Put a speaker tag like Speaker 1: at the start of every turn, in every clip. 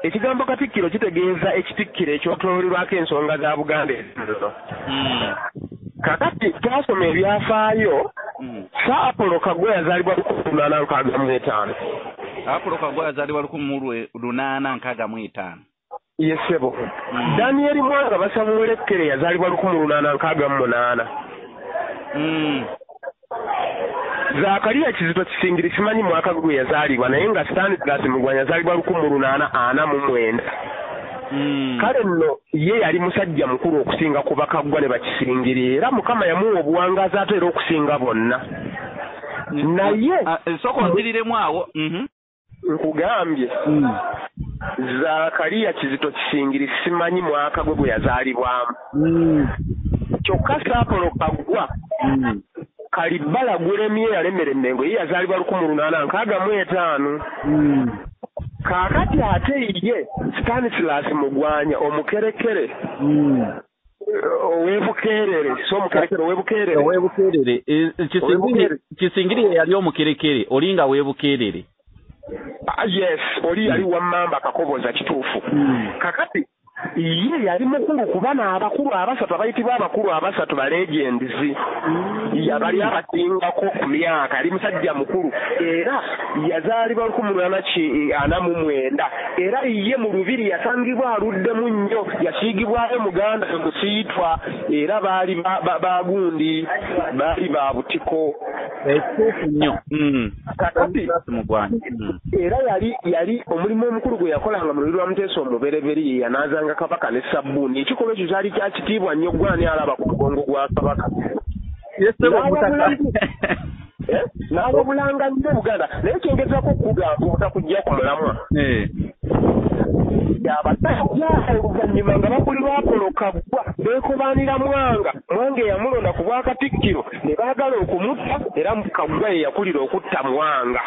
Speaker 1: ekigambo Katikkiro kitegeeza ekitikkiro ekyotololwako ensonga za Buganda ezo. Kakati twasoma ebyafaayo Apollo Kaggwa yazaalibwa 1865.
Speaker 2: Apollo Kaggwa yazaalibwa 1865.
Speaker 1: Yesebo. Daniel Mwanga Basamuwelekere yazaalibwa 1868. Zakaria Kizito Kisingiri simanyi mwaka gwe yazaalibwa naye nga Stanislas Mugwanya yazaalibwa 1849. Kale nno ye yali musajja mukulu okusinga ku Bakaggwa ne Bakisingiri era Mukama yamuwa obuwangazi ate era okusinga bonna. Naye
Speaker 2: soko nziriremu awo.
Speaker 1: Nkugambye Zakaria Kizito Kisingiri simanyi mwaka gwe yazaalibwamu. Kyokka Apollo Kaggwa Kalibala Gweremye yalemera Emmengo ye yazaalibwa 1865. Kakati ate ye Stanislas Mugwanya omukerekere owebukerere so omukerekere
Speaker 2: owebukerere Kisingiri yali omukerekere olinga webukerere.
Speaker 1: Yes, oli yali wammamba Kakoboza kituufu. Kakati ye yali mukulu kubana abakulu abasatu abayitibwa abakulu abasatu ba legends yabali abasingako ku myaka ali musajja mukulu era yazaalibwa 1849 era ye mu lubiri yasangibwa aluddemu nnyo yasiigibwayo Muganda okusiitwa era baali bagundi baali ba butiko
Speaker 2: ekituufu nnyo.
Speaker 1: Kakati era yali omulimu omukulu gwe yakolanga mu lubiri lwa Muteesa Omubereberi yanazanga Kabaka ne sabbuuni ekikolwa ekyo kyali kya kitiibwa nnyo gwani alaba ku mugongo gwa Kabaka. N'ababulanga nnyo Buganda naye kyongezako okugamba obutakujja ku mulamwa. Abasajja oluvannyuma nga bakulirwa Apollo Kaggwa beekobaanira Mwanga eyamulonda ku bwa Katikkiro ne baagala okumutta era Kaggwa ye yakulira okutta Mwanga.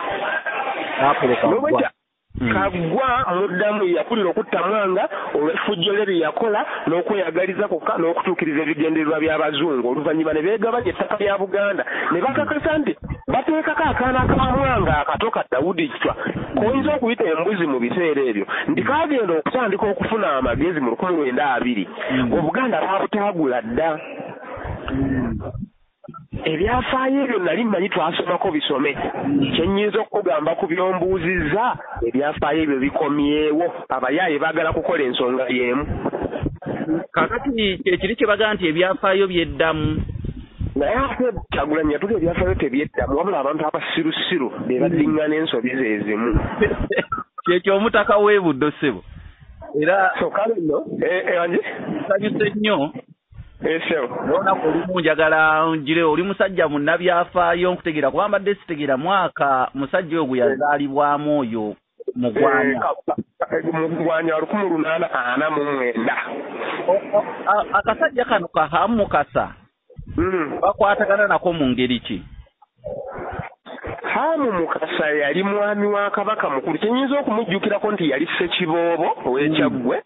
Speaker 1: Kaggwa muddamu yakulira okutta Mwanga olw'effujjo lye yakola n'okweyagaliza kokka n'okutuukiriza ebigendererwa by'Abazungu oluvannyuma ne beegabanya ettaka lya Buganda ne bakakasa nti bateekako akaana ka Mwanga akato ka Daudi Chwa koyinza okuyita embuzi mu biseera ebyo nti kaagenda okutandika okufuna amagezi mu 1920 Obuganda baabutaagula dda. Ebyafaayo ebyo nali mmanyi twasomako bisome kyennyinza okugamba ku byombuuzizza ebyafaayo ebyo bikomyewo abayaaye baagala kukola ensonga y'emu.
Speaker 2: Kakati kyekiri kye bagaa nti ebyafaayo byeddamu
Speaker 1: naye ate Kyagulanyi yatula ebyafaayo tebyeddamu wabula abantu abasirusiru be baddiŋŋana ensobi ze zimu.
Speaker 2: Kyekyo omutaka w'Ebuddo ssebo era
Speaker 1: kale nno
Speaker 2: nsanyuse nnyo. Olunaku olumu njagala njire oli musajja munnabyafaayo nkutegeera kuba mbadde sitegeera mwaka musajja ogwo yazaalibwamu oyo Mugwanya 1849. Akasajja kano Kahamu Mukasa bakwatagana nako mu ngeri ki?
Speaker 1: Hamu Mukasa yali mwami wa Kabaka mukulu kyenyinza okumujjukirako nti yali Ssekiboobo ow'Ekyaggwe.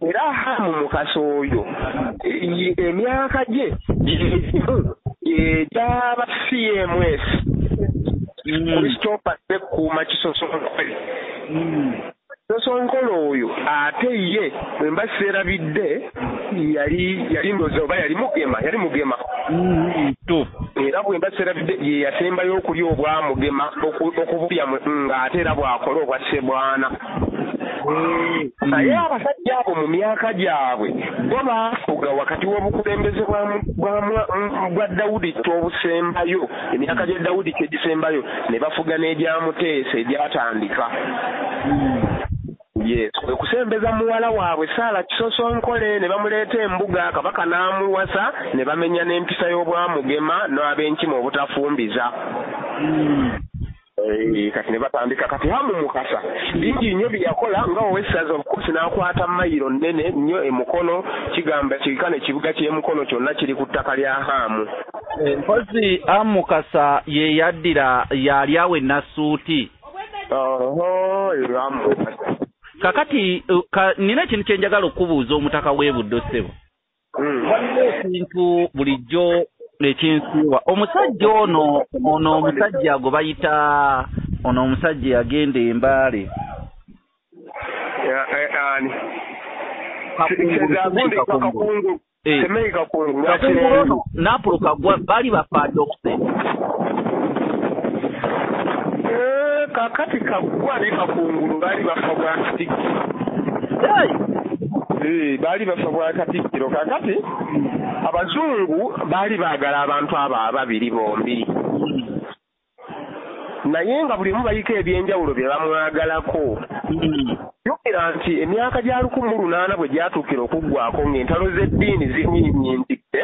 Speaker 1: Era Hamu Mukasa oyo emyaka gye gyaba CMS Christopher Sekuuma Kisosonkole. Kisosonkole oyo ate ye bwemba serabidde yali ndoza oba yali mugema era bwemba serabidde ye yasembayo okulya obwamugema okubulya ng'ate era bw'akola obwa Ssebwana. Naye abasajja abo mu myaka gyabwe bo baafuga wakati w'obukulembeze bwa Daudi obusembayo emyaka gya Daudi kyegisembayo ne bafuga n'egya Muteesa egyatandika. Yes, kusembeza muwala waabwe Saala Kisosonkole ne bamuleeta embuga Kabaka n'amuwasa ne bamenya n'empisa y'obwamugema n'ab'enkima obutafumbiza. Kati ne batandika kati Hamu Mukasa bingi nnyo byakola nga owessaza obukusi n'akwata mayiro nnene nnyo emukono kigamba kirika n'ekibuga ky'emukono kyonna kiri ku ttaka lya Hamu.
Speaker 2: Mpozi Hamu Mukasa ye yaddira yali awe Nasuuti. Kakati nina ekintu kye njagala okubuuza omutaka w'Ebuddo ssebo. Waliwo ekintu bulijjo ekinsiiwa omusajja ono omusajja gwe bayita ono omusajja yagenda Embaale
Speaker 1: ani
Speaker 2: Kakungulu
Speaker 1: Semei Kakungulu
Speaker 2: Kakungulu Napolo Kagwa bali bafaadde okusente
Speaker 1: kakati Kagwa ne Kakungulu bali bafa bwa Katikkiro bali bafa bwa Katikkiro kakati abazungu bali baagala abantu abo ababiri bombi naye nga buli mu bayiko ebyenjawulo bye bamwagalako yogera nti emyaka gya 1800 bwe gyatuukira okuggwako ng'entalo z'eddiini zinyinyintidde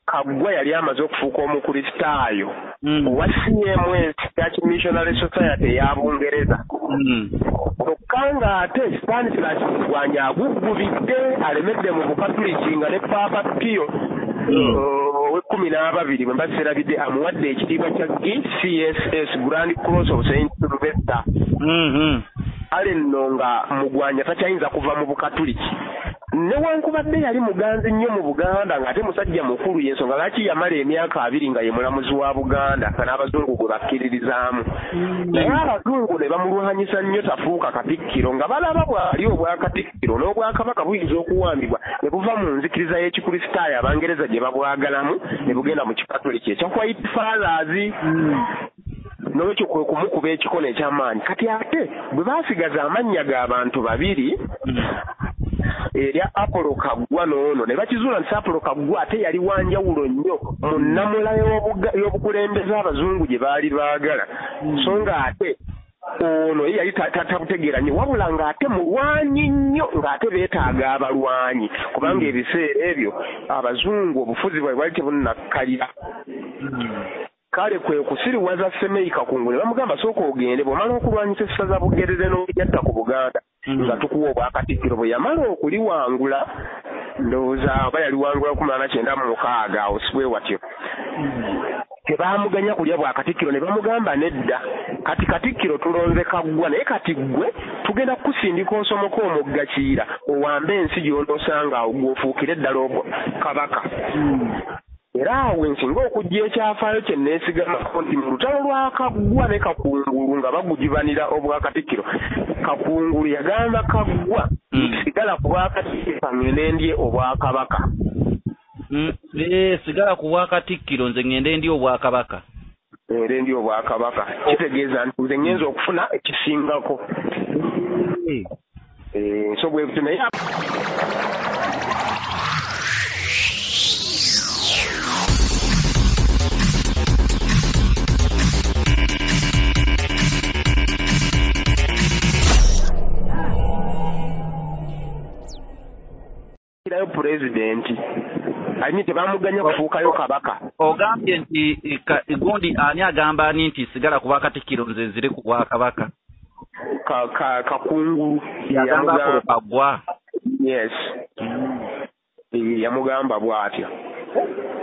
Speaker 1: Kagwa yali amaze okufuuka omukristaayo owa CMS Church Missionary Society eya Bungereza kyokka ng'ate Stanislas Mugwanya aguggubidde alemedde mu Bukatuliki nga ne Paapa Pio ow'e-12 bwe mbaserabidde amuwadde ekitiibwa kya GCSS Grand Cross of St. Sylvester ale nno nga Mugwanya takyayinza kuva mu Bukatuliki newankubadde yali muganzi nnyo mu Buganda ng'ate musajja mukulu y'ensonga lwaki yamala emyaka 2 nga ye mulamuzi wa Buganda n'abazungu gwe bakkiririzaamu naye abazungu ne bamulwanyisa nnyo tafuuka Katikkiro nga balaba bw'ali obwakatikkiro n'obwakabaka buyinza okuwambibwa ne buva mu nzikiriza y'ekikristaayo Abangereza gye babwagalamu ne bugenda mu Kikatoliki ekya White Fathers n'ekyo kwe kumukuba ekikono eky'amaanyi kati ate bwe baasigaza amannya g'abantu babiri erya Apollo Kagwa n'ono ne bakizuula nti Apollo Kagwa ate yali wanjawulo nnyo mu nnamula y'obukulembeze abazungu gye baali baagala so nga ate ono ye yali tabutegeera nnyo wabula ng'ate mulwanyi nnyo ng'ate beetaaga abalwanyi kubanga ebiseera ebyo abazungu obufuzi bwabwe bwali tebunnakkalira kale kwe kusiriwaza Semei Kakungulu ne bamugamba sooka ogende bw'omala okulwanyisa essaza Bugerere n'oyatta ku Buganda nga tukuwa obwakatikkiro bwe yamala okuliwangula ndowooza oba yaliwangula 1986 awo sibwe watyo tebaamuganya kulya bwakatikkiro ne bamugamba nedda kati Katikkiro tulonze Kagwa naye kati ggwe tugenda kukusindika osomoka omuggakiira owambe ensi gy'onoosanga awo gw'ofuukire eddala kabaka era awo nsinga okujja ekyafaayo kye neesigamako nti mu lutalo lwa Kagwa ne Kakungulu nga bagujibanira obwakatikkiro Kakungulu yagamba Kagwa sigala ku bwakatikkiro ngende ndye obwakabaka
Speaker 2: sigala ku bwakatikkiro nze ngende ndye obwakabaka
Speaker 1: ngende ndye obwakabaka kitegeeza nti nze ngenza okufuna ekisingako so bwe buti naye kirayo pulezidenti ani tebamuganya kufuukayo kabaka
Speaker 2: ogambye nti gundi ani agamba ani nti sigala ku bwakatikkiro nze nzire ku bwakabaka
Speaker 1: Kakungulu
Speaker 2: yagamba Kagwa
Speaker 1: yes yamugamba bw'atyo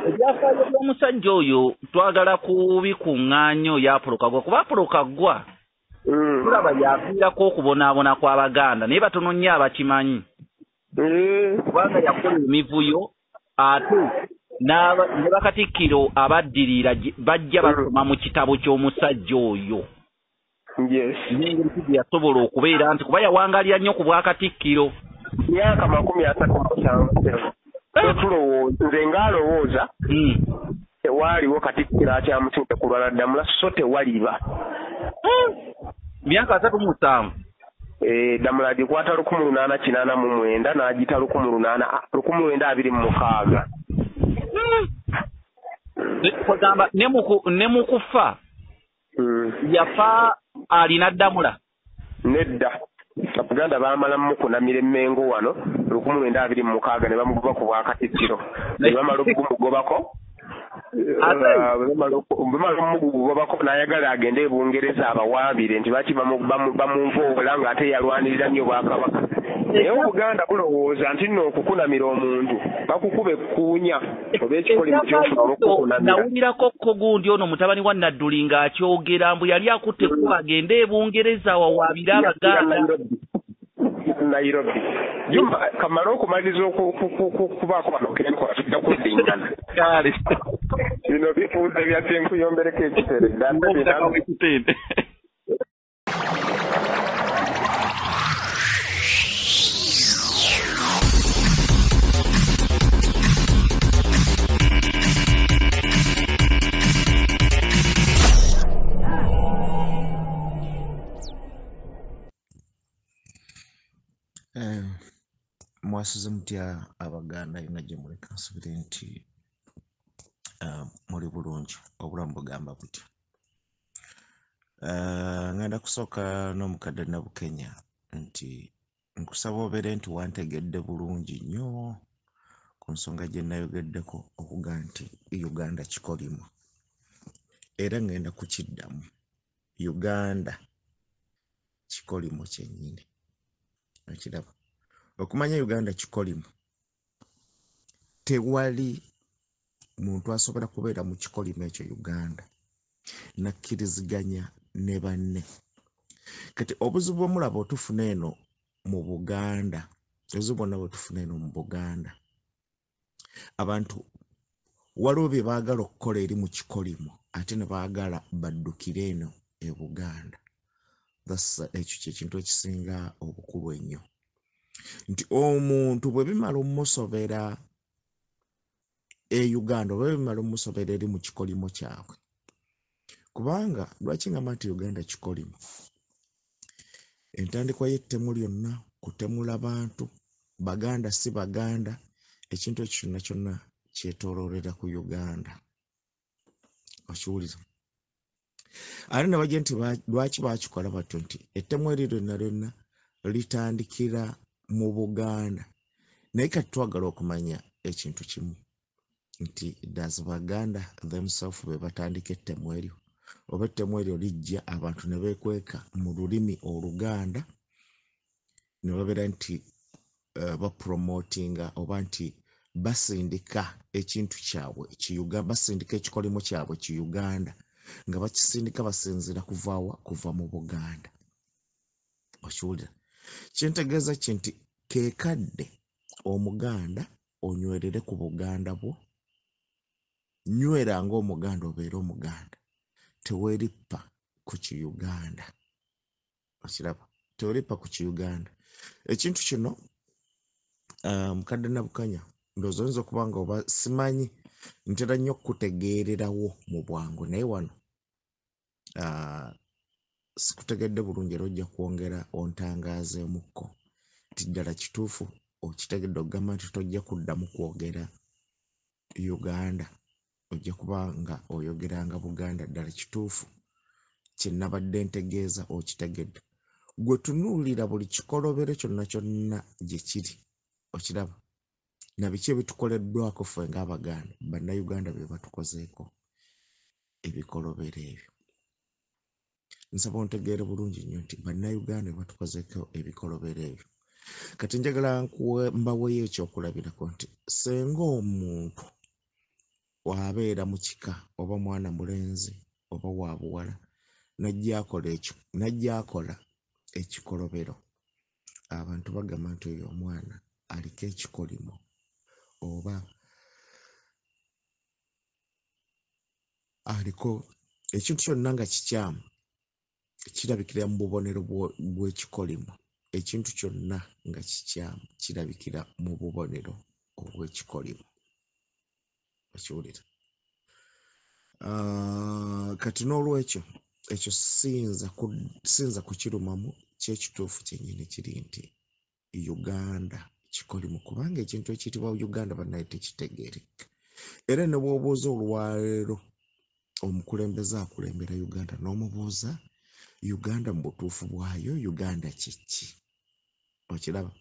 Speaker 2: ebyafaayo by'omusajja oyo twagala kubikuŋŋaanyo ya Apollo Kagwa kuba Apollo Kagwa tulaba yaviirako okubonaabona kw'Abaganda naye batono nnyo abakimanyi kubanga yakola emivuyo ate ne bakatikkiro abaddirira bajja basoma mu kitabo ky'omusajja oyo n'engeri gye yasobola okubeera nti kuba yawangalira nnyo ku bwakatikkiro
Speaker 1: myaka 37 nze ngaalowooza tewaaliwo katikkiro akyamusinze kulwala Ddamula so tewaliba
Speaker 2: myaka 37
Speaker 1: Ddamula agikwata 1889 n'agita 1926
Speaker 2: kugamba ne mu kufa yafa alina Ddamula
Speaker 1: nedda Abaganda baamala mukunamira emmengo wano 1926 ne bamugoba ku bwakatikkiro ne bamala okugumugobako bamala omugugobako n'ayagala agende e Bungereza abawaabire nti baki bamunvoola ng'ate yalwanirira nnyo Bwakabaka naye Obuganda bulowooza nti nno okukunamira omuntu bakukuba ekkuunya oba ekikolimu kyofuna olw'okukunamira
Speaker 2: nawulirako ko gundi ono mutabani wa Nadduli ng'akyogera mbu yali akutte ku agende e Bungereza wawaabire Abaganda
Speaker 1: Nairobi Juma kamala okumaliriza okubaako bano kenkola tujja kuddingana
Speaker 2: kale
Speaker 1: bino bifuuze byatenkuyombereko ekitere
Speaker 3: Mwasize mutya Abaganda yonna gye muli kansubire nti muli bulungi obulamu bugamba butya. Ngenda kusooka n'omukadde Nabukenya nti nkusaba obeere nti wantegedde bulungi nnyo ku nsonga gye nayogeddeko okuga nti Uganda kikolimo, era ngenda kukiddamu. Uganda kikolimo kyennyini, okiraba. Okumanya Uganda kikolimo, tewali muntu asobola kubeera mu kikolimo ekyo Uganda nakkiriziganya ne banne. Kati obuzibu omulaba otufuna eno mu Buganda, obuzibu bwonna bwe tufuna eno mu Buganda, abantu waliwo bye baagala okukola eri mu kikolimo ate ne baagala baddukire eno e Buganda. Ekyo kyekintu ekisinga obukulu ennyo, nti omuntu bwe bimala omusobera e Uganda oba bimala omusobera eri mu kikolimo kyabwe. Kubanga lwaki ngamba nti Uganda kikolimo? Entandikwa y'ettemu lyonna, kutemula bantu, Baganda si Baganda, ekintu ekyo kyonna kyonna kyetooloolera ku Uganda. Okiwuliza? Ate ne bajja nti lwaki baakikola batyo, nti ettemu eri lyonna lyonna litandikira mu Buganda. Naye kati twagala okumanya ekintu kimu, nti does Baganda themselves be batandika ettemu eryo, oba ettemu eryo lijja abantu ne beekweka mu lulimi Oluganda ne babeera nti bapromotinga oba nti basindika ekintu kyabwe basindika ekikolimo kyabwe ki Uganda, nga bakisindika basinzira kuva mu Buganda. Okiwulira? Kyentegeeza ki nti keekadde Omuganda onywerere ku Buganda bwo, nywera ng'Omuganda obeere Omuganda, teweerippa ku Ki-Uganda. Okiraba? Teweerippa ku Ki-Uganda. Ekintu kino mukadde Nabukanya ndowooza oyinza okuba nga oba simanyi, ntera nnyo okukutegeererawo mu bwangu, naye wano sikutegedde bulungi, era ojja kwongera ontangaazeemukko nti ddala kituufu okitegedde, okugamba nti tojja kuddamu kwogera Uganda, ojja kuba nga oyogeranga Buganda. Ddala kituufu kye nnabadde ntegeeza okitegedde. Gwe tunuulira buli kikolobero kyonna kyonna gye kiri, okiraba? Na biki ebitukoleddwako ffe ng'Abaganda, Bannayuganda be batukozeeko ebikolobero ebyo. Nsaba ontegeere bulungi nnyo nti Bannayuganda be batukozeeko ebikolobero ebyo. Kati njagala mbaweeyo ekyokulabirako nti senga omuntu wabeera mu kika oba mwana mulenzi oba wa buwala najja akola ekikolobero, abantu bagamba nti oyo omwana aliko ekikolimo oba aliko ekintu kyonna nga kikyamu kirabikira mu bubonero bw'ekikolimo. Ekintu kyonna nga kikyamu kirabikira mu bubonero obw'ekikolimo. Okiwulira? Kati n'olwekyo ekyo siyinza kukirumamu, kyekituufu kyennyini kiri nti Uganda kikolimo, kubanga ekintu ekiyitibwa Uganda bannaye tekitegeereka. Era ne bw'obuuza olwaleero omukulembeze akulembera Uganda n'omubuuza Uganda mu butuufu bwayo, Uganda kiki? Okiraba?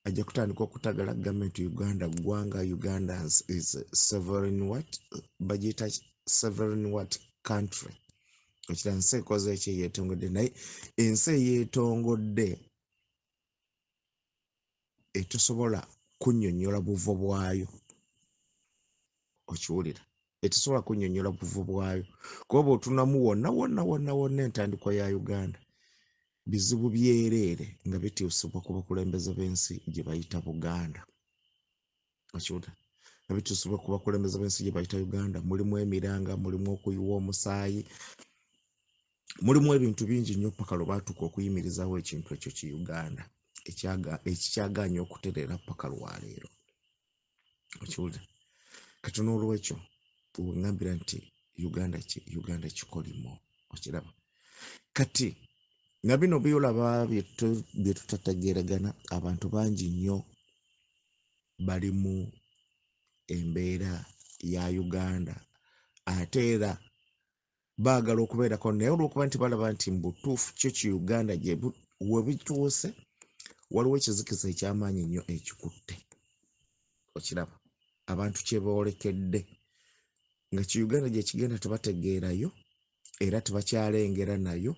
Speaker 3: Ajja kutandika okutagala gavumenti Uganda ggwanga, Uganda is sovereign what? Bagiyita sovereign what country? Okiraba? Nsi ekoze eki eyeetongodde, naye ensi eyeetongodde etusobola kunnyonnyola buvo bwayo. Okiwulira? Etusobola kunnyonnyola buvo bwayo, kuba bw'otunamu wonna entandikwa ya Uganda bizibu byereere nga bituusibwa ku bakulembeze b'ensi gye bayita Buganda. Okiwulira? Nga bituusibwa ku bakulembeze b'ensi gye bayita Uganda. Mulimu emiranga, mulimu okuyiwa omusaayi, mulimu ebintu bingi nnyo paka lwe baatuuka okuyimirizawo ekintu ekyo ki Uganda ekikyagaanye okutereera paka lwaleero. Okiwulira? Kati n'olwekyo weŋŋambira nti Uganda kikolimo. Okiraba? Kati nga bino byolaba bye tutategeeragana abantu bangi nnyo bali mu embeera ya Uganda ate era baagala okubeerako naye olw'okuba nti balaba nti mu butuufu kyo ki Uganda gye we bituuse waliwo ekizikiza eky'amaanyi nnyo ekikutte okiraba abantu kye boolekedde nga ki Uganda gye kigenda tebategeerayo era tebakyalengera nayo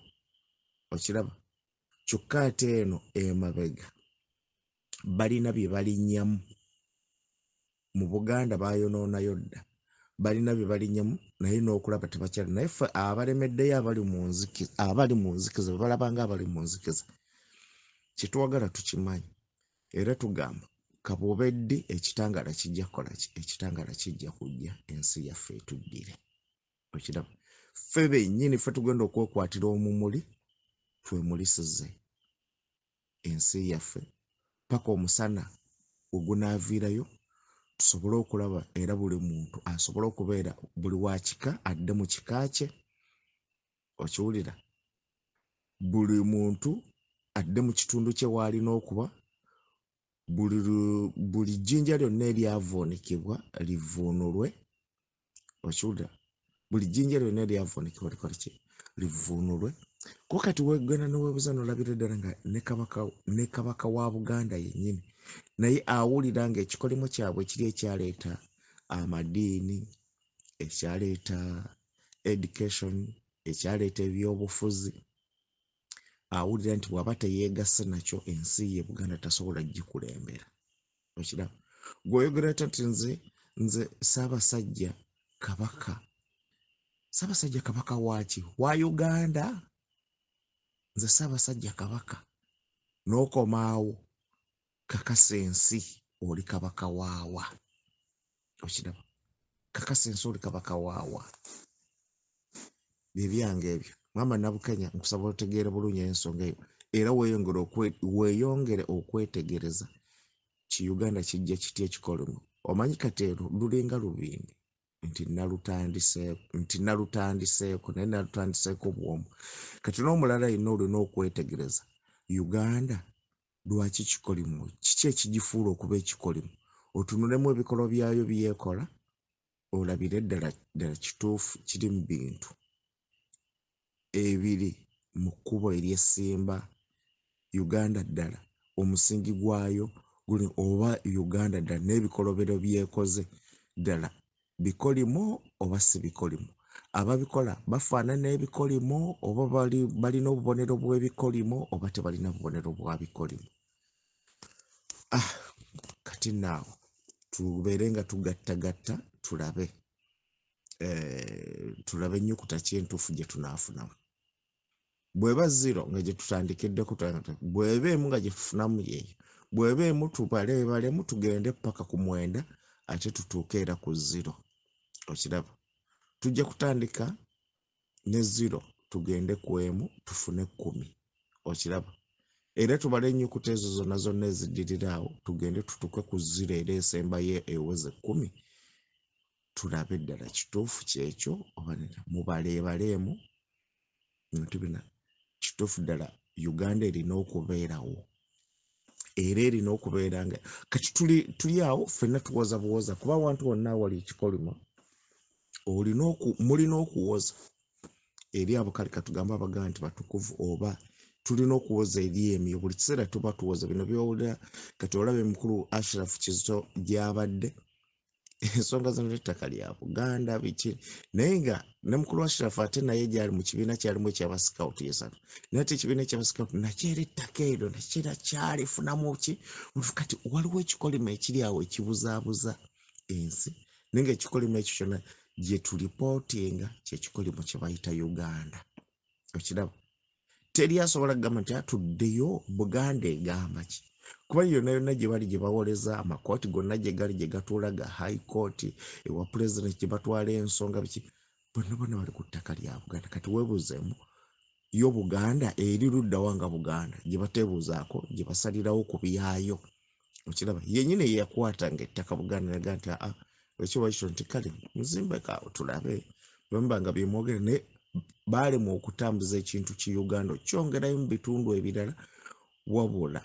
Speaker 3: okiraba kyokka ate eno emabega balina bye balinnyamu mu Buganda baayonoonayo dda balina bye balinnyamu naye n'okulaba tebakyala naye ffe abalemeddeyo abali mu nzikiza balaba nga abali mu nzikiza kyetwagala tukimanyi era tugamba kabobeddi ekitangaala kijja kukola ki ekitangaala kijja kujja ensi yaffe etuddire okiraba ffe bennyini ffe tugenda okwekwatira omumuli twemulisize ensi yaffe paka omusana ogunaaviirayo tusobole okulaba era buli muntu asobole okubeera buli wa kika adde mu kika kye okiwulira buli muntu adde mu kitundu kye waalina okuba buli jjinja lyonna eryavvuunikibwa livvuunulwe okiwulira buli jjinja lyonna eryavvuunikibwa likola ki livvuunulwe kuba kati weegenda neweebuza n'olabira ddala nga ne kabaka wa Buganda yennyini naye awulira ng'ekikolimo kyabwe kiri ekyaleeta amadiini ekyaleeta education ekyaleeta ebyobufuzi awulira nti bw'aba teyeegasse nakyo ensi ye Buganda tasobola gikulembera okiraba gw'oyogera ati nze Ssaabasajja Kabaka waaki wa Uganda nze Ssaabasajja Kabaka n'okomaawo kakasa ensi oli kabaka waawa okiraba kakasa ensi oli kabaka waawa bye byange ebyo Mama Nabukenya nkusaba otegeere bulungi ensonga eyo era weeyongere okwetegereza ki Uganda kijja kitya ekikolimo omanyi kateero lulinga lubindi nti nalutandiseeko naye nalutandiseeko bwomu kati n'omulala yenna olina okwetegereza Uganda lwaki kikolimo kiki ekigifuula okuba ekikolimo otunulemu ebikolwa byayo byekola olabire ddala kituufu kiri mu bintu ebiri mu kkubo ery'essimba Uganda ddala omusingi gwayo guli oba Uganda ddala n'ebikolobero byekoze ddala bikolimo oba si bikolimo ababikola bafaanana ebikolimo oba balina obubonero bw'ebikolimo oba tebalina bubonero bwa bikolimo kati naawo tubeere nga tugattagatta tulabe ennyukuta ki entuufu gye tunaafunamu bw'eba 0 nga gye tutandikiddeko bw'eba emu nga gye tufunamu yeeyo bw'eba emu tubaleebalemu tugende paka ku 9 ate tutuuke era ku 0 okiraba tujja kutandika ne 0 tugende ku emu tufune 10 okiraba era tubale ennyukuta ezo zonna eziddirira awo tugende tutuuke ku 0 era esembayo eweze 10 tulabe ddala kituufu kyekyo oba mubaleebaleemu ntibina kituufu ddala Uganda erina okubeerawo era erina okubeera nga kati tuli awo ffenna tuwoza buwoza kuba awantu wonna awali ekikolimo mulina okuwoza eri abo kale katugamba abagamba nti batukuvu oba tulina okuwoza eri emyo buli kiseera tuba tuwoza bino byowulira kati olabe mukulu Ashraf Kizito gy'abadde ensonga zino ettaka lya Buganda biki naye nga ne mukulu Ashraf ate naye gyali mu kibiina kyalimu ekyabasikawuti yesatu naye ate ekibiina ekyabasikawuti nakyo era ettaka eryo nakyo era kyalifunamu ki kati waliwo ekikolimo ekiri awo ekibuzaabuza ensi naye nga ekikolimo ekyo kyonna gye tulipootinga kyekikolimo kye bayita Uganda okiraba teri asobola kugamba nti atuddeyo Buganda egamba ki kuba yonna gye bali gye bawoleza amakooti gonna gye gali gye gatuula ga high court ewa pulezidenti gye batwala ensonga biki bonna bali ku ttaka lya Buganda kati weebuuzeemu yo Buganda eri ludda wanga Buganda gye bateebuuzaako gye basalirawo ku byayo okiraba yennyini ye yakwata ng'ettaka Buganda naga nti ekiwa ekyo nti kale muzimbe kaawo tulabe bamba nga byemwogere naye balemwa okutambuza ekintu ki Uganda kyongerayo mu bitundu ebirala wabula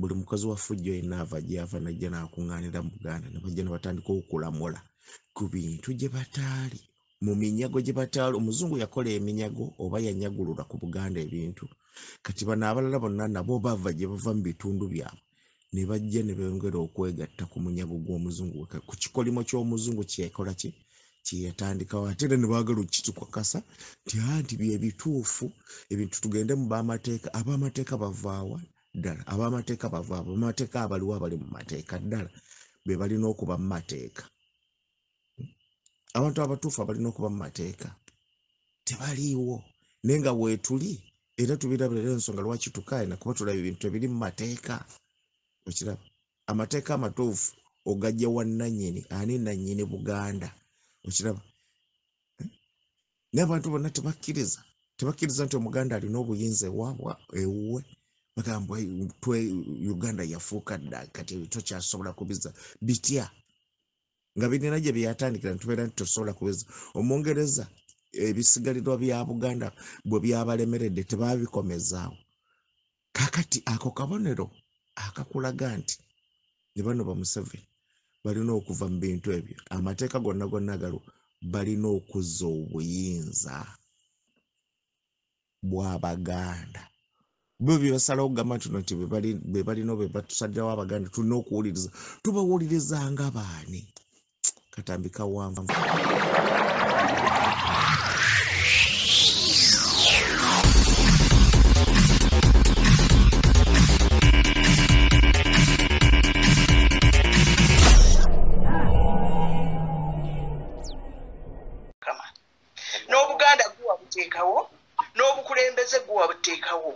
Speaker 3: buli mukozi wa fujjo yenna ava gy'ava najja n'akuŋŋaanira mu Buganda ne bajja ne batandika okulamula ku bintu gye bataali mu minyago gye bataali. Omuzungu yakola eminyago oba yanyagulula ku Buganda ebintu kati bano abalala bonna nabo bava gye bava mu bitundu byabwe ne bajja ne bongera okwegatta ku munyago gw'omuzungu ku kikolimo ky'omuzungu kyekola ki kyeyatandikawo ate ne baagala okukitukakasa nti bye bituufu ebintu tugende mu b'amateeka. Ab'amateeka bavaawa ddala ab'amateeka abaliwo abali mu mateeka ddala be balina okuba mu mateeka. Abantu abatuufu abalina okuba mu mateeka tebaliiwo naye nga weetuli era tubirabira era ensonga lwaki tukaayina kuba tulaba ebintu ebiri mu mateeka. Okiraba amateeka amatuufu ogajja wa nannyini ani nannyini Buganda. Okiraba n'abantu bonna tebakkiriza nti Omuganda alina obuyinza ewaabwa ewuwe bagamba Uganda yafuuka dda kati tokyasobola kubiza bitya nga birina gye byatandikira ntubeera nti tosobola kubiza. Omungereza ebisigalirwa bya Buganda bwe byabalemeredde tebabikomezaawo. Kakati ako kabonero akakulaga nti ne bano ba Museveni balina okuva mu bintu ebyo. Amateeka gonna agaliwo balina okuzza obuyinza bw'Abaganda. Bo bye basalawo gamba nti be balina be batusaddirawo Abaganda tulina okuwuliriza. Tubawuliriza nga baani? Katambi kawanvu.
Speaker 4: N'Obuganda guwa buteekawo n'obukulembeze guwa buteekawo.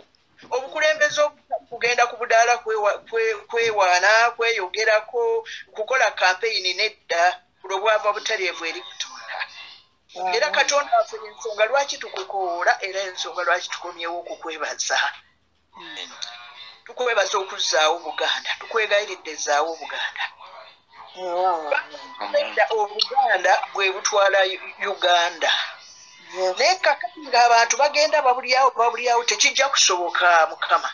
Speaker 4: Obukulembeze kugenda ku budaala kwewaana kweyogerako kukola kampeyini nedda kulobwava butalyevu eri Katonda. Era Katonda afunye ensonga lwaki tukukoola era ensonga lwaki tukomyewo okukwebaza. Tukwebaza okuzzaawo Buganda, tukwegayiridde zzaawo Buganda. Obuganda bwe butwala Uganda. Naye kakati ng'abantu bagenda babulyawo tekijja kusoboka Mukama.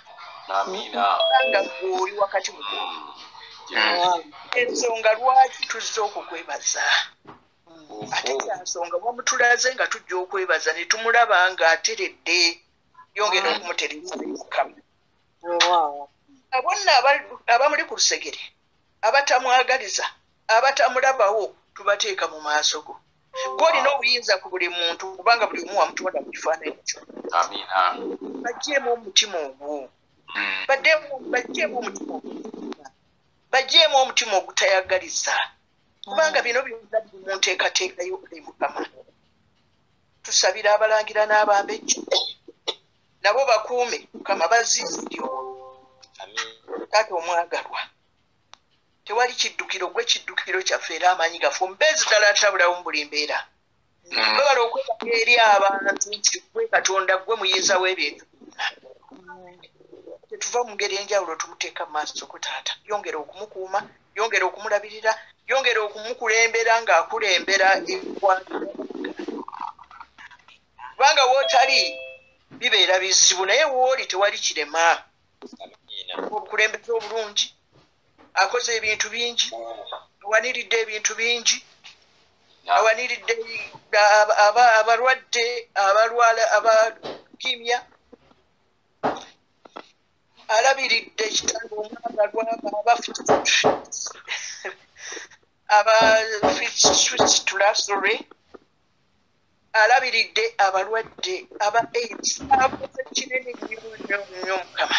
Speaker 4: Nga gw'oli wakati mu ensonga lwaki tuzze okukwebaza. Ate kyansonga wamutulaze nga tujja okwebaza ne tumulaba ng'ateredde yongera okumutereza Mukama. Abonna abamuli ku lusegere abatamwagaliza abatamulabawo tubateeka mu maaso go. Gw'olina obuyinza ku buli muntu kubanga buli omu wamutonda mu kifaananyi kyo. Baggyeemu omutima ogwo. Baggyeemu omutima ogutayagaliza kubanga bino byonna biri mu nteekateeka y'okuli Mukama. Tusabira abalangira n'abambejja nabo bakuume Mukama baziizirio. Taata omwagalwa tewali kiddukiro gwe kiddukiro kyaffe era amaanyi gafe omubeezi ddala atabulawo mu buli mbeera. Twagala okwebaka eri abantu nti gwe Katonda gwe muyinza w'ebintu byonna. Tetuva mu ngeri enjawulo tumuteeka mu maaso ko taata. Yongera okumukuuma, yongera okumulabirira, yongera okumukulembera ng'akulembera eggwanga. Kubanga wootali bibeera bizibu naye wooli tewali kirema. Obukulembeze obulungi akoze ebintu bingi, awaniridde ebintu bingi, awaniridde abalwadde abalwala abakimya, alabiridde ekitanda omwagalwa abafitulafure, alabiridde abalwadde aba AIDS. Akoze kinene nnyo Mukama.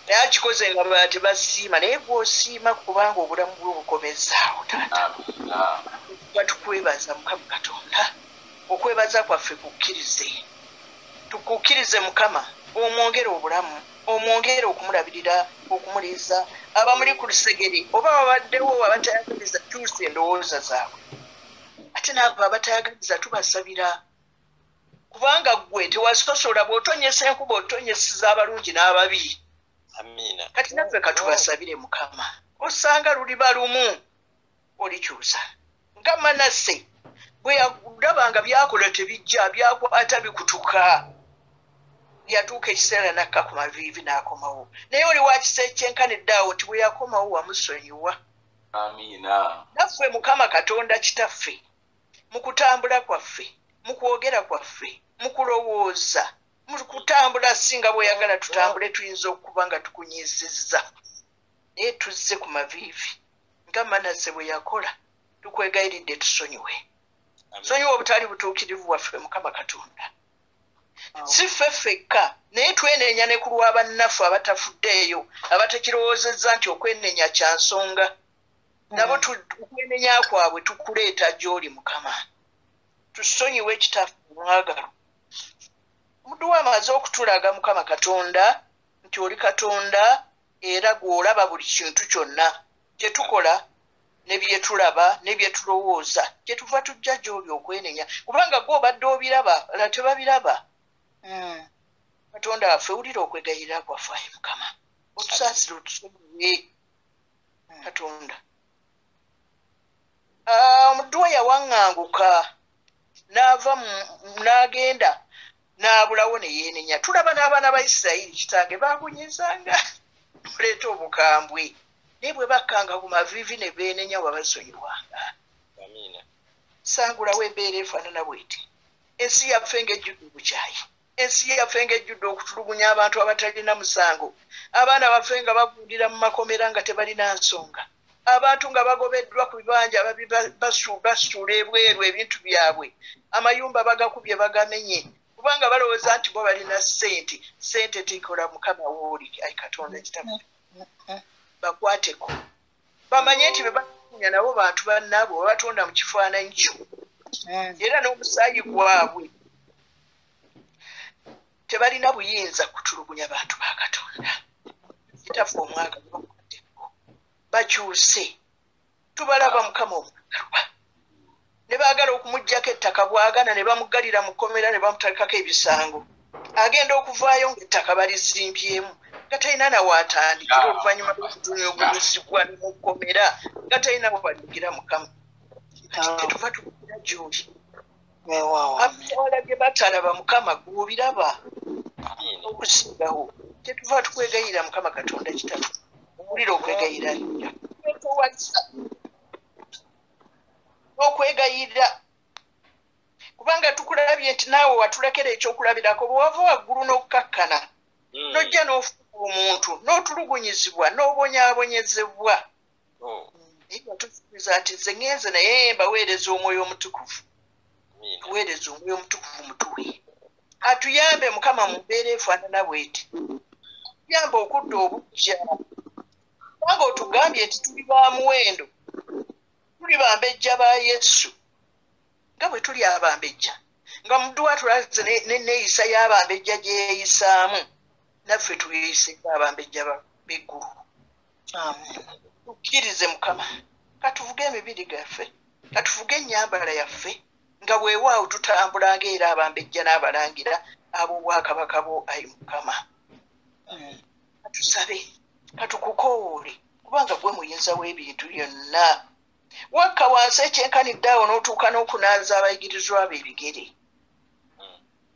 Speaker 4: Naye akikoze nga tebasiima naye gw'osiima kubanga obulamu bwe bukomezaawo taata. Tukwebaza Mukama Katonda. Okwebaza kwaffe tukukkirize Mukama, omwongere obulamu, omwongere okumulabirira, okumuliisa. Abamuli ku lusegere oba babaddewo abatayagaliza tuuse endowooza zaabwe. Ate n'abo abatayagaliza tubasabira kubanga gwe tewasosola bw'otonyesa enkuba otonyesiza abalungi n'ababi. Kati naffe katubasabire Mukama. Osanga luliba lumu olikyusa nga Manase bwe yalabanga byakola tebijja byakwata bikutuka yatuuka ekiseera nakka ku maviivi n'akomawo naye oli wakisekyenkaniddeawo nti bwe yakomawo wamusonyiwa
Speaker 5: amiina
Speaker 4: naffe mukama katonda kitaffe mu kutambula kwaffe mu kwogera kwaffe mu kulowooza mu kutambula singa bw'oyagala tutambule tuyinza okuba nga tukunyiizizza naye tuzze ku maviivi nga Manasse bwe yakola tukwegayiridde tusonyiwe sonyiwa obutali butuukirivu waffe mukama katonda si ffe ffekka naye twenenya ne ku lwa bannaffe abatafuddeeyo abatakirowoozezza nti okwenenya kya nsonga nabo okwenenya kwabwe tukuleeta gy'oli mukama tusonyiwe ekitaffe omwagalwa omuddu we amaze okutulaga mukama katonda nti oli katonda era gw'olaba buli kintu kyonna kye tukola ne bye tulaba ne bye tulowooza kye tuva tujja gy'oli okwenenya kubanga gw'obadde obiraba ala tebabiraba katonda waffe wulira okwegayirira kwaffe ayi mukama otusaasire otusonyiwe katonda omuddu we yawaŋŋanguka n'ava n'agenda n'abulawo ne yeenenya tulaba n'abaana ba Isirayiri kitange baakunyizanga oleeta obukambwe naye bwe bakkanga ku maviivi ne beenenya wabasonyiwanga sangulawo embeera efaanana bweti ensi yaffe ng'ejjudde obukyayi ensi yaffe ng'ejjudde okutulugunya abantu abatalina musango abaana baffe nga bagundira mu makomera nga tebalina nsonga abantu nga bagobeddwa ku bibanja basuula ebweru ebintu byabwe amayumba bagakubye bagamenye kubanga balowooza nti bo balina ssente tikola mukama wooli ayi katonda kitaffe bakwateko bamanye nti bebakunya nabo bantu bannaabwe babatonda mu kifaananyi kyo era n'omusaayi gwabwe tebalina buyinza kutulugunya bantu ba katonda kitaffe omwagalwa bakwateko bakyuse tubalaba mukama omwagalwa ne baagala okumuggyako ettaka bw'agana ne bamuggalira mu kkomera ne bamutalekako ebisango agenda okuvaayo ng'ettaka balizimbyemu nga talina nawaatandikira oluvannyuma lw'okutunyugunyizibwa ne mu kkomera nga talina bw'addukira mukama tetuva tukugira gy'oli abatwala ge batalaba mukama gw'obiraba okusingawo tetuva tukwegayirira mukama katonda kitaffe owulira okwegayirira twetowazza okwegayirira kubanga tukulabye nti naawe watulekera ekyokulabirako bwe wava waggulu n'okukkakkana n'ojja n'ofuuka omuntu n'otulugunyizibwa n'obonyaabonyezebwa naye watusuubiza nti nze ŋŋenze naye mbaweereza omwoyo omutukuvu tuweereza omwoyo omutukuvu mutuwe atuyambe mukama mu mbeera efaanana bweti tuyambe okudda obujja kubanga otugambye nti tuli ba muwendo tuli bambejja ba Yesu nga bwe tuli abambejja nga muddu wa tulaze n'enneeyisa y'abambejja gye yeeyisaamu naffe tuyeyise ng'abambejja b'eggulu tukkirize mukama katuvuge emibiri gaffe katuvuge ennyambala yaffe nga bwewaawo tutambula ng'era abambejja n'abalangira ab'obwakabaka bwo ayi mukama katusabe katukukoowole kubanga gwe muyinza w'ebintu byonna wakka wansi ekyenkaniddeawo n'otuuka n'okunaaza abayigirizwa be ebigere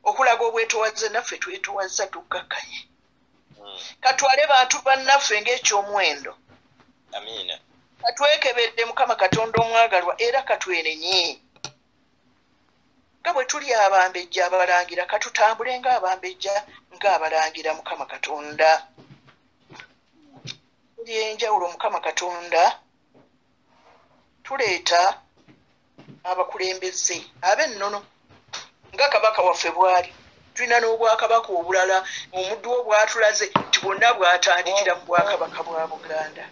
Speaker 4: okulaga obwetowaze naffe twetowaza tukkakkanye katwale bantu bannaffe ng'ekyomuwendo katwekebedde mukama katonda omwagalwa era katwenenye nga bwe tuli abambejja abalangira katutambule ng'abambejja ng'abalangira mukama katonda tuli enjawulo mukama katonda tuleeta abakulembeze ab'ennono nga kabaka waffe bw'ali tulina n'obwakabaka obulala omuddu wo bw'atulaze nti bwonna bw'atandikira mu bwakabaka bwa Buganda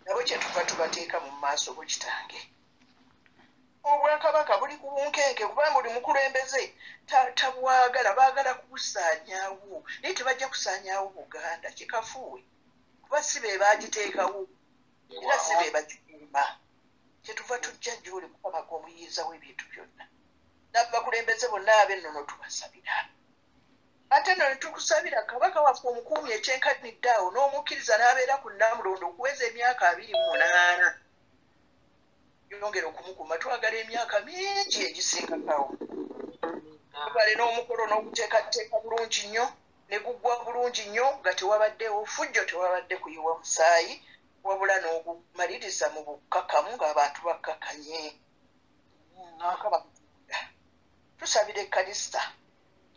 Speaker 4: nabo kyetuva tubateeka mu maaso go kitange obwakabaka buli ku bunkenke kubanga buli mukulembeze tabwagala baagala kubusaanyaawo naye tebajja kusaanyaawo Buganda kikafuwe kuba si be baagiteekawo era si be bagikuuma kyetuva tujja gy'oli mukama gw'omuyinza w'ebintu byonna n'abakulembeze bonna ab'ennono tubasabira ate nno ne tukusabira kabaka waffe omukuumi ekyenkanidde awo n'omukkiriza n'abeera ku Namulondo okuweza emyaka 28 yongera okumukuma twagala emyaka mingi egisingakawo tubale n'omukolo n'okuteekateeka bulungi nnyo ne guggwa bulungi nnyo nga tewabaddewo fujjo tewabadde kuyiwa musaayi wabula n'ogumaliriza mu bukkakkamu ng'abantu bakkakanye tusabira ekkanisa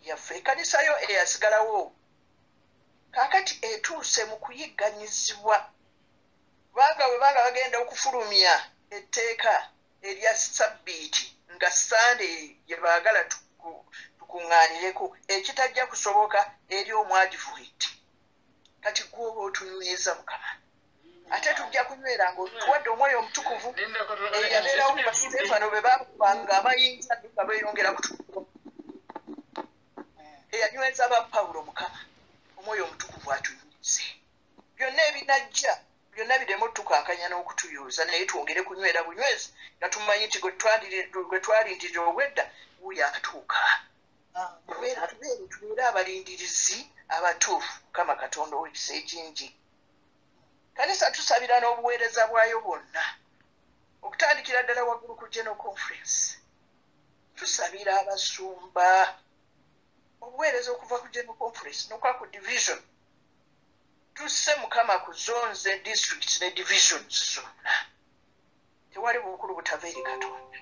Speaker 4: yaffe ekkanisa yo eyasigalawo kaakati etuuse mu kuyigganyizibwa kubanga bwe banga bagenda okufulumya etteeka erya sabbiiti nga sande gye baagala tukuŋŋaanireko ekitajja kusoboka eri omwadivuliti kati gwoba otunyweza mukama ate tujja kunywera ng'otuwadde omwoyo omutukuvu eyabeerawo ba Sitefano bwe baakubanga abayinza nga beeyongera kutukuva eyanyweza ba Pawulo mukama omwoyo omutukuvu atunyweze byonna ebinajja byonna biremu tukankanya n'okutuyuuza naye twongere kunywera bunywezi nga tumanyi nti gwe twalindirira obwedda wuuyo atuuka tubeere abalindirizi abatuufu mukama katonda ow'ekisa ekingi kanisa tusabira n'obuweereza bwayo bwonna okutandikira ddala waggulu ku General Conference tusabira abasumba obuweereza okuva ku General Conference n'okwa ku division tusse mukama ku zones and districts ne divisions zonna tewali bukulu butava eri katonda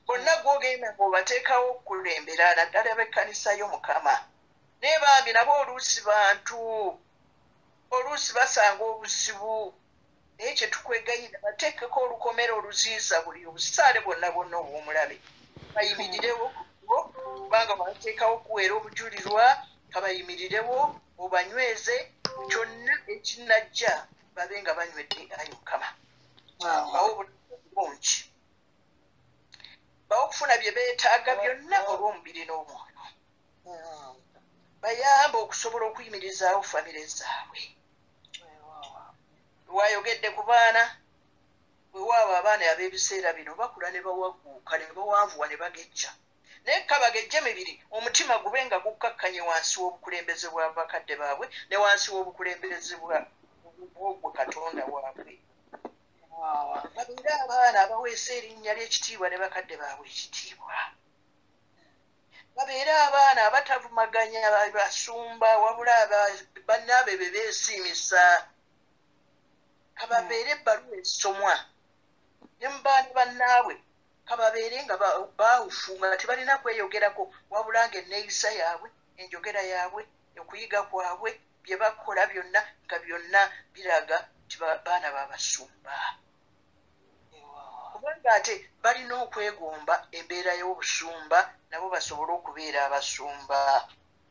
Speaker 4: bonna gwogenda ng'obateekawo okukulembera naddala b'ekkanisa yo mukama naye bambi nabo oluusi bantu oluusi basanga obuzibu naye kye tukwegayira bateekeko olukomera oluziiza buli obusaale bwonna bwonna obw'omulabe bayimirirewo kubanga bateekawo okuweera obujulirwa kabayimirirewo obanyweze kyonna ekinajja babe nga banywedde ayi mukama bawo bulungi bawo okufuna bye beetaaga byonna olw'omubiri n'omwoyo bayamba okusobola okuyimirizaawo famire zaabwe wayogedde ku baana wewaabo abaana ab'ebiseera bino bakula ne bawaguuka ne bawanvuwa ne bagejja naye kabagejje mibiri omutima gube nga gukkakkanye wansi w'obukulembeze bwa bakadde baabwe ne wansi w'obukulembeze bw'ogwe katonda waabwe babeere abaana abaweesa erinnya ly'ekitiibwa ne bakadde baabwe ekitiibwa babeere abaana abatavumaganya basumba wabula bannaabwe be beesiimisa kababeere ebbaluwa esomwa ne mu baana bannaabwe kababeere nga baawufu nga tebalina kweyogerako wabula nga enneeyisa yaabwe enjogera yaabwe okuyiga kwabwe bye bakola byonna nga byonna biraga nti baana babasumba kubanga ate balina okwegomba embeera y'obusumba nabo basobole okubeera abasumba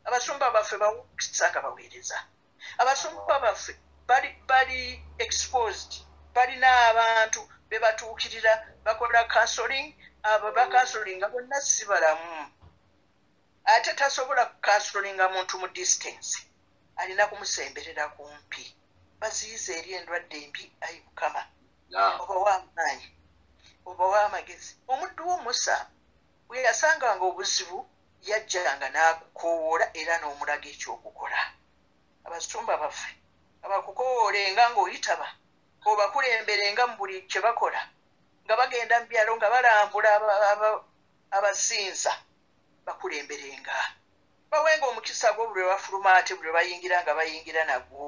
Speaker 4: abasumba baffe bawukisa nga baweereza abasumba baffe bali exposed balina abantu be batuukirira bakola counseling abo bakansolinga bonna si balamu ate tasobola kukansolinga muntu mu distance alina kumusemberera kumpi baziyiza eri endwadde embi ayi mukama oba w'amaanyi oba w'amagezi omuddu wo Musa bwe yasanganga obuzibu yajjanga n'akukoowoola era n'omulaga ekyokukola abasumba baffe abakukowoolenga ng'oyitaba obakulemberenga mu buli kye bakola nga bagenda mu byalo nga balambula abasinza bakulemberenga bawenga omukisa gwo buli bafuluma ate buli bayingira nga bayingira nagwo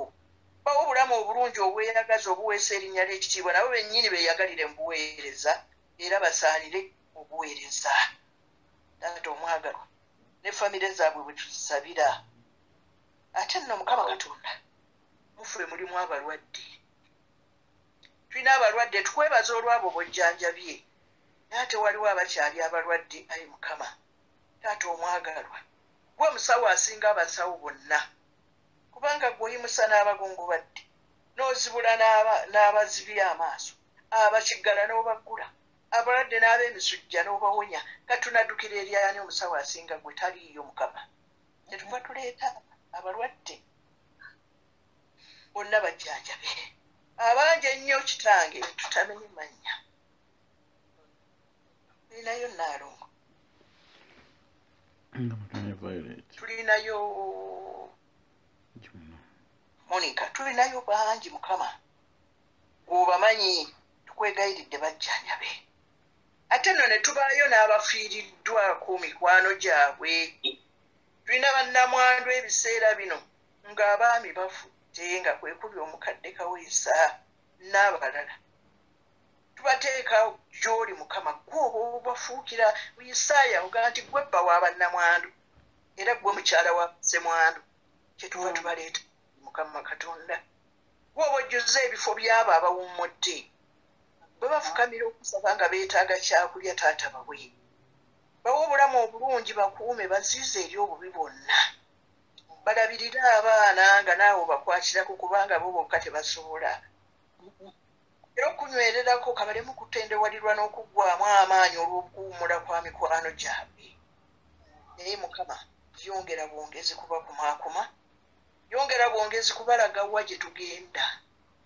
Speaker 4: bawo obulamu obulungi obweyagaza obuweesa erinnya ly'ekitiibwa nabo bennyini beeyagalire mu buweereza era basaanire obuweereza taata omwagalwa ne famire zaabwe bwe tuzisabira ate nno mukama katonda muffe mulimu abalwadde tulina abalwadde tukwebaza olwabo bwojjanjabye naye ate waliwo abakyali abalwadde ayi mukama taata omwagalwa gwe omusawo asinga abasawo bonna kubanga gweoyimusa n'abagongobadde n'ozibula n'abazibya amaaso abakiggala n'obaggula abalwadde n'ab'emisujja n'obawonya katunaddukira eri ani omusawo asinga gwe taliiyo mukama kyetuva tuleeta abalwadde bonna bajjanjabe abangi ennyo kitange tutamenye mannya tulinayo Naalongo tulinayo Monica tulinayo bangi mukama obamanyi tukwegayiridde bajjanjabe ate nno ne tubaayo n'abafiiriddwa ku mikwano gyabwe. Tulina bannamwandu ebiseera bino ng'abaami bafudde nga kwe kuli omukadde Kaweesa n'abalala. Tubateeka gy'oli Mukama, gwe oba obafuukira Isaaya oga nti gwe bba wa bannamwandu era gwe mukyala wa ssemwandu. Kyetuva tubaleeta Mukama Katonda. Gwe oba ojjuza ebifo by'abo abawummudde. Bwe bafukamira okusaba nga beetaaga kyakulya taata bawe. Bawe obulamu obulungi bakuume baziize eri obubi bwonna. Balabirire abaana nga naawe bakwatirako kubanga bo bokka tebasobola. Era okunywererako kabalemu kutendewalirwa n'okuggwaamu amaanyi olw'okuwummula kwa mikwano gyabwe. Naye Mukama yongera bwongezi kubakumaakuma, yongera bwongezi kubalaga wa gye tugenda,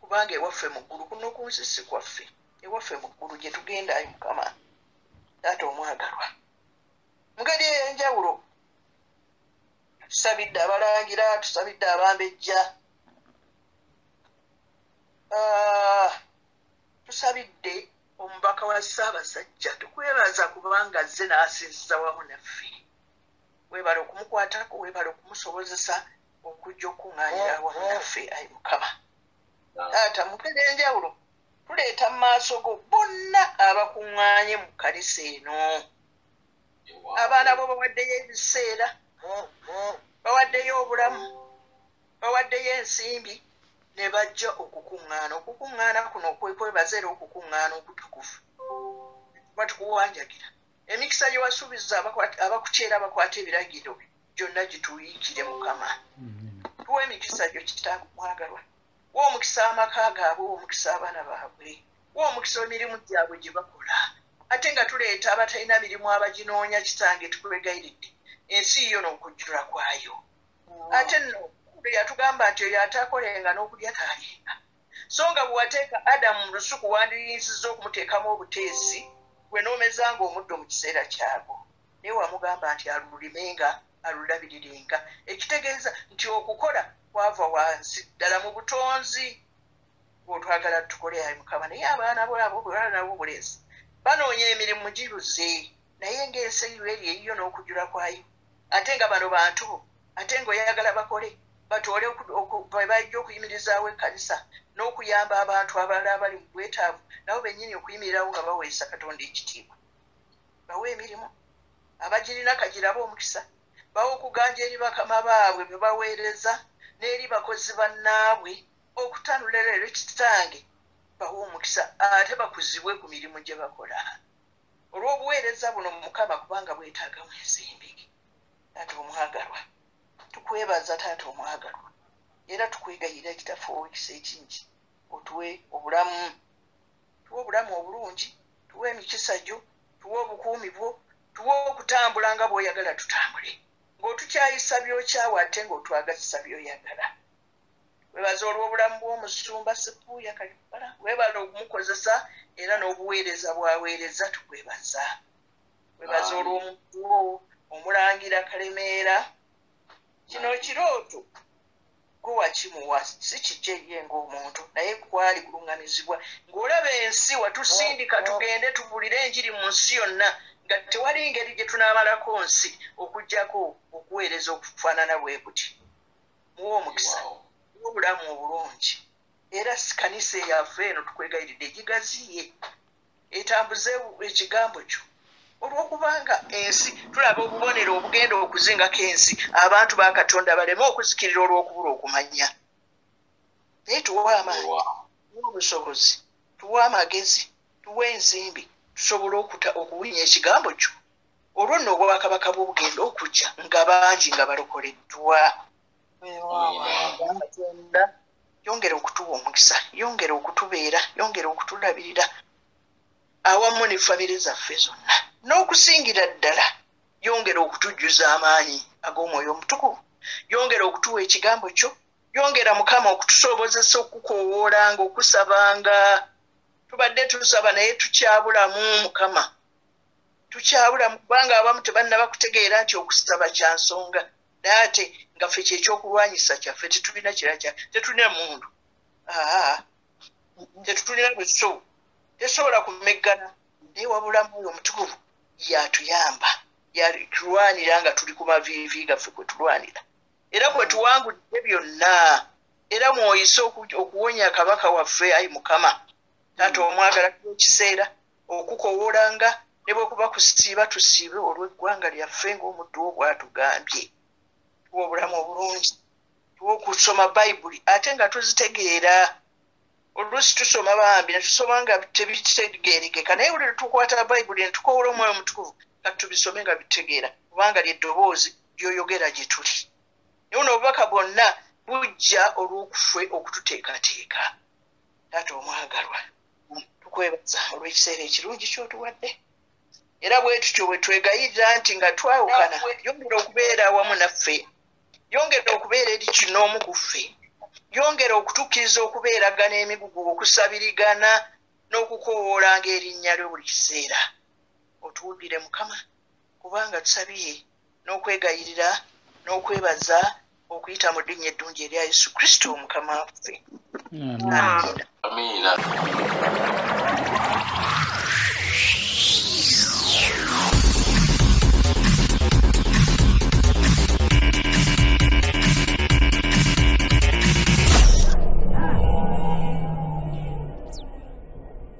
Speaker 4: kubanga ewaffe mu ggulu kuno ku nsi si kwaffe, ewaffe mu ggulu gye tugenda ayi Mukama taata omwagalwa. Mu ngeri ey'enjawulo tusabidde abalangira, tusabidde abambejja, tusabidde omubaka wa Ssaabasajja. Tukwebaza kubanga azze n'asinziza wamu naffe. Weebala okumukwatako, weebala okumusobozesa okujja okuŋŋaanira wamu naffe ayi Mukama. Taata mu ngeri ey'enjawulo tuleeta mu maaso go bonna abakuŋŋaanye mu kkanisa eno. Abaana bo bawaddeyo ebiseera, bawaddeyo obulamu, bawaddeyo ensimbi ne bajja okukuŋŋaana. Okukuŋŋaana kuno kwe kwebaza era okukuŋŋaana okutukuvu. Tuba tukuwanjagira. Emikisa gye wasuubiza abakukyera abakwata ebiragiro gyonna gituyiikire Mukama. Tuwa emikisa gyo kitaaga omwagalwa. Wa omukisa amaka gaabwe, wa omukisa abaana baabwe, wa omukisa emirimu gyabwe gye bakola. Ate nga tuleeta abatalina mirimu abaginoonya kitange tukwegayiridde. Ensi yo n'okujjula kwayo. Ate nno yatugamba nti oyo ataakolenga n'okulya taalenga. So nga bwe wateeka Adamu mu lusuku wandiyinzizza okumuteekamu obuteesi gwe n'omezanga omuddo mu kiseera kyagwo. Naye wamugamba nti alulimenga, alulabirirenga. Ekitegeeza nti okukola kwava wansi ddala mu butonzi bw'otwagala tukole ayi Mukama. Naye abaana bo abo bwe bala nabo obulenzi banoonya emirimu giruze, naye ng'ensi eri eyiyo n'okujjula kwayo. Ate nga bano bantu bo, ate ng'oyagala bakole batoole bajja okuyimirizaawo ekkanisa n'okuyamba abantu abalala abali mu bwetaavu nabo bennyini okuyimirirawo nga baweesa Katonda ekitiibwa. Bawe emirimu abagirina kagirabe omukisa, bawe okuganja eri bakama baabwe bye baweereza n'eri bakozi bannaabwe okutanula leero kitange. Bawe omukisa ate bakuzibwe ku mirimu gye bakola. Olw'obuweereza buno Mukama kubanga bwetaagamu ensimbi. Taata omwagalwa, tukwebaza taata omwagalwa, era tukwegayirira kitaffe ow'ekisa ekingi otuwe obulamu, tuwe obulamu obulungi, tuwe emikisa gyo, tuwe obukuumi bwo, tuwe okutambula nga bw'oyagala tutambule, ng'otukyayisa by'okyawa ate ng'otwagazisa by'oyagala. Weebaza olw'obulamu bw'omusumba Sepuuya Kalipala, weebala okumukozesa era n'obuweereza bwaweereza tukwebaza. Weebaza olw'omuntu wo Omulangira Kalemeera, kino kirooto gwe wakimuwa si kijje ye ng'omuntu naye kwali kuluŋŋamizibwa ng'olaba ensi watusindika tugende tubulire enjiri mu nsi yonna nga tewali ngeri gye tunaamalako nsi okuggyako okuweereza okufaanana bwe kuti. Muwe omukisa, muwe obulamu obulungi, era kanisa eyaffe eno tukwegayiridde egigaziye etambuze ekigambo kyo. Olw'okubanga ensi tulaba obubonero obugenda okuzingako ensi, abantu ba Katonda baleme okuzikirira olw'okubula okumanya. Naye tuwe amaanyi, tuwe obusobozi, tuwe amagezi, tuwe ensimbi, tusobole okuwinya ekigambo kyo. Olwo nno obwakabaka bw'obugenda okujja nga bangi nga balokoleddwa. Katonda yongera okutuwa omukisa, yongera okutubeera, yongera okutulabirira awamu ne famire zaffe zonna. N'okusingira ddala yongera okutujjuza amaanyi ag'omwoyo omutukuvu, yongera okutuwa ekigambo kyo, yongera Mukama okutusobozesa okukoowoolanga, okusabanga. Tubadde tusaba naye tukyabulamu Mukama, tukyabulamu kubanga abamu tebannaba kutegeera nti okusaba kya nsonga. Naye ate nga ffe kyekyokulwanyisa kyaffe, tetulina kirala, tetulina mundu, tetulina buso, tesobola kumeggana naye wabula Mwoyo Omutukuvu yatuyamba yatulwanira nga tuli ku maviivi gaffe kwe tulwanira era kwe tuwangudde byonna era mwoyise okuwonya kabaka waffe ayi Mukama Taata omwagala ekiseera okukowoolanga ne bwe kuba kusiiba tusiibe olw'eggwanga lyaffe ng'omuddu wo bw'atugambye tuwa obulamu obulungi tuwa okusoma Bayibuli ate nga tuzitegeera oluusi tusoma bambi ne tusoma nga tebitegeerekeka naye buli tukwata Bayibuli ne tukowoola Omwoyo Omutukuvu kati tubisome nga bitegeera kubanga ly'eddoboozi ly'oyogera gye tuli naye buno obubaka bwonna bujja olw'okuffe okututeekateeka Taata omwagalwa tukwebaza olw'ekiseera ekirungi ky'otuwadde era bwe tutyo bwe twegayirira nti nga twawukana yongera okubeera awamu naffe yongera okubeera eri kinoomu ku ffe yongera okutukkiriza okubeeragana emigugu okusabirigana n'okukowoolanga erinnya lyo buli kiseera otuwulire Mukama kubanga tusabye n'okwegayirira n'okwebaza okuyita mu ddinya eddungi erya Yesu Kristo Mukama waffe.
Speaker 5: Amiina.